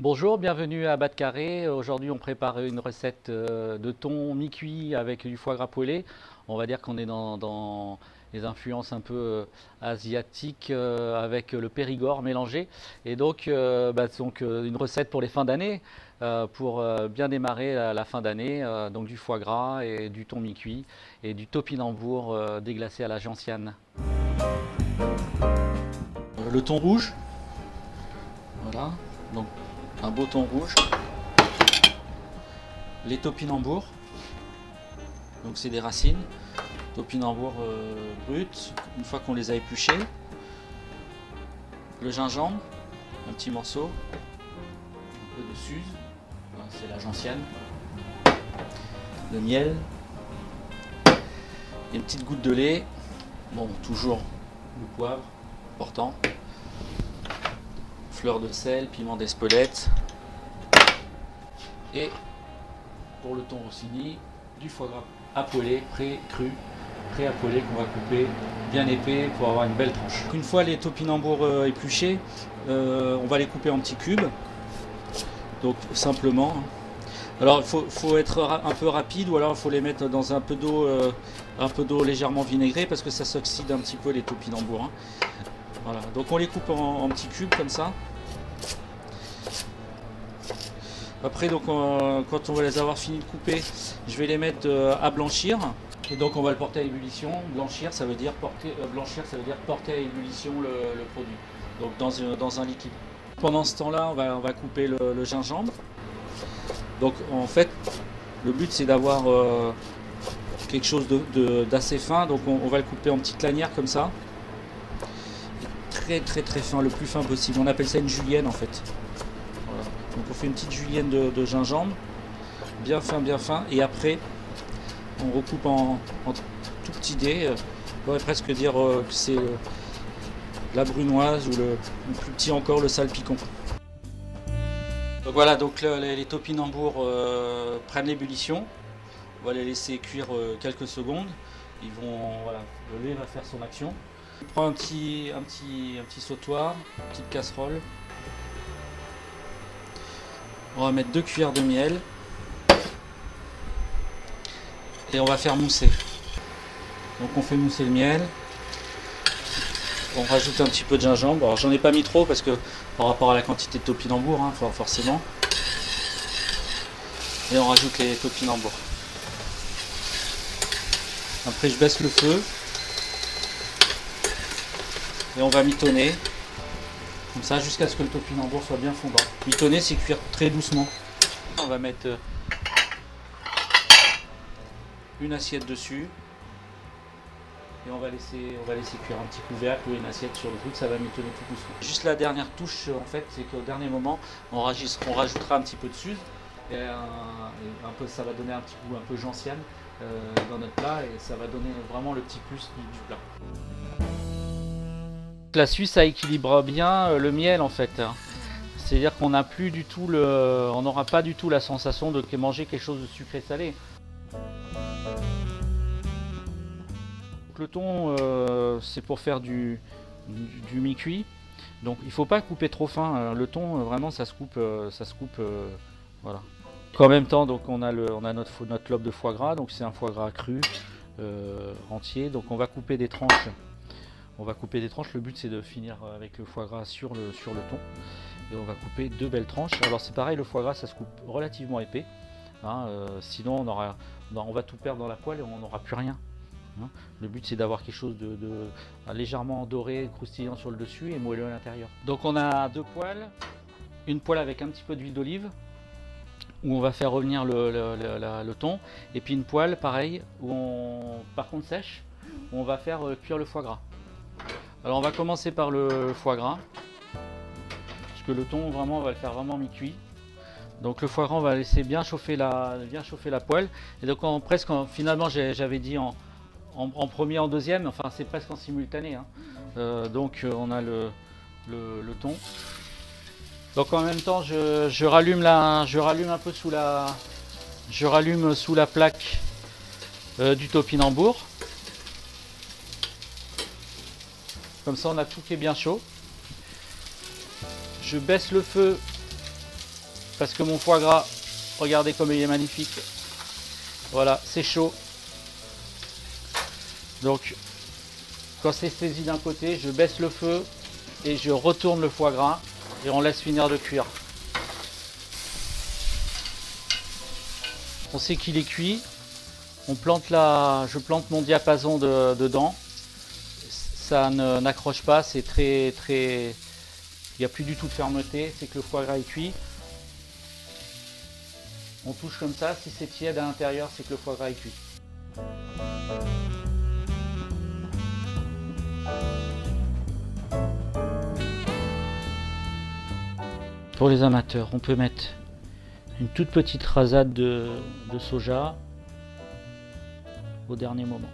Bonjour, bienvenue à Bas de Carré. Aujourd'hui, on prépare une recette de thon mi-cuit avec du foie gras poêlé. On va dire qu'on est dans les influences un peu asiatiques avec le Périgord mélangé. Et donc, une recette pour les fins d'année, pour bien démarrer la fin d'année. Donc du foie gras et du thon mi-cuit et du topinambour déglacé à la gentiane. Le thon rouge, voilà. Donc, un beau thon rouge, les topinambours, donc c'est des racines, topinambours bruts, une fois qu'on les a épluchés, le gingembre, un petit morceau, un peu de suze, c'est la gentiane, le miel, et une petite goutte de lait, bon toujours le poivre, important. Fleur de sel, piment d'Espelette et pour le thon rossini, du foie gras à poêler, pré-cru, prêt à poêler qu'on va couper bien épais pour avoir une belle tranche. Une fois les topinambours épluchés, on va les couper en petits cubes, donc simplement. Alors il faut être un peu rapide ou alors il faut les mettre dans un peu d'eau légèrement vinaigrée parce que ça s'oxyde un petit peu les topinambours. Hein. Voilà, donc on les coupe en petits cubes comme ça. Après, donc, quand on va les avoir fini de couper, je vais les mettre à blanchir. Et donc on va le porter à ébullition. Blanchir, ça veut dire porter à ébullition le produit. Donc dans un liquide. Pendant ce temps-là, on va couper le gingembre. Donc en fait, le but c'est d'avoir quelque chose d'assez fin. Donc on va le couper en petites lanières comme ça. Très fin, le plus fin possible. On appelle ça une julienne en fait. Voilà. Donc on fait une petite julienne de gingembre, bien fin, et après on recoupe en tout petits dés. On pourrait presque dire que c'est la brunoise ou plus petit encore, le salpicon. Donc voilà, donc les topinambours prennent l'ébullition. On va les laisser cuire quelques secondes. Voilà, le lait va faire son action. On prend un petit sautoir, une petite casserole. On va mettre 2 cuillères de miel. Et on va faire mousser. Donc on fait mousser le miel. On rajoute un petit peu de gingembre. Alors j'en ai pas mis trop parce que par rapport à la quantité de topinambours, hein, forcément. Et on rajoute les topinambours. Après je baisse le feu. Et on va mitonner, comme ça, jusqu'à ce que le topinambour soit bien fondant. Mitonner, c'est cuire très doucement. On va mettre une assiette dessus. Et on va laisser cuire un petit couvercle ou une assiette sur le truc, ça va mitonner tout doucement. Juste la dernière touche, en fait, c'est qu'au dernier moment, on rajoutera un petit peu de suze. Et ça va donner un petit goût un peu gentiane dans notre plat. Et ça va donner vraiment le petit plus du plat. La Suisse, ça équilibre bien le miel en fait. C'est-à-dire qu'on n'a plus du tout on n'aura pas du tout la sensation de manger quelque chose de sucré salé. Le thon, c'est pour faire du mi-cuit. Donc il ne faut pas couper trop fin. Le thon, vraiment, ça se coupe, voilà. En même temps, donc on a notre lobe de foie gras. Donc c'est un foie gras cru entier. Donc on va couper des tranches. Le but c'est de finir avec le foie gras sur le thon. Et on va couper 2 belles tranches. Alors c'est pareil, le foie gras ça se coupe relativement épais. Hein, sinon on va tout perdre dans la poêle et on n'aura plus rien. Hein. Le but c'est d'avoir quelque chose de légèrement doré, croustillant sur le dessus et moelleux à l'intérieur. Donc on a 2 poêles. Une poêle avec un petit peu d'huile d'olive où on va faire revenir le thon. Et puis une poêle pareil, par contre sèche, où on va faire cuire le foie gras. Alors on va commencer par le foie gras, parce que le thon vraiment on va le faire vraiment mi-cuit. Donc le foie gras on va laisser bien chauffer la poêle. Et donc finalement j'avais dit en premier, en deuxième, enfin c'est presque en simultané. Hein. Donc on a le thon. Donc en même temps je rallume un peu sous la plaque du topinambour. Comme ça on a tout qui est bien chaud. Je baisse le feu parce que mon foie gras, regardez comme il est magnifique. Voilà, c'est chaud. Donc, quand c'est saisi d'un côté, je baisse le feu et je retourne le foie gras et on laisse finir de cuire. On sait qu'il est cuit. Je plante mon diapason dedans. Ça n'accroche pas, c'est très. Il n'y a plus du tout de fermeté, c'est que le foie gras est cuit. On touche comme ça, si c'est tiède à l'intérieur, c'est que le foie gras est cuit. Pour les amateurs, on peut mettre une toute petite rasade de soja au dernier moment.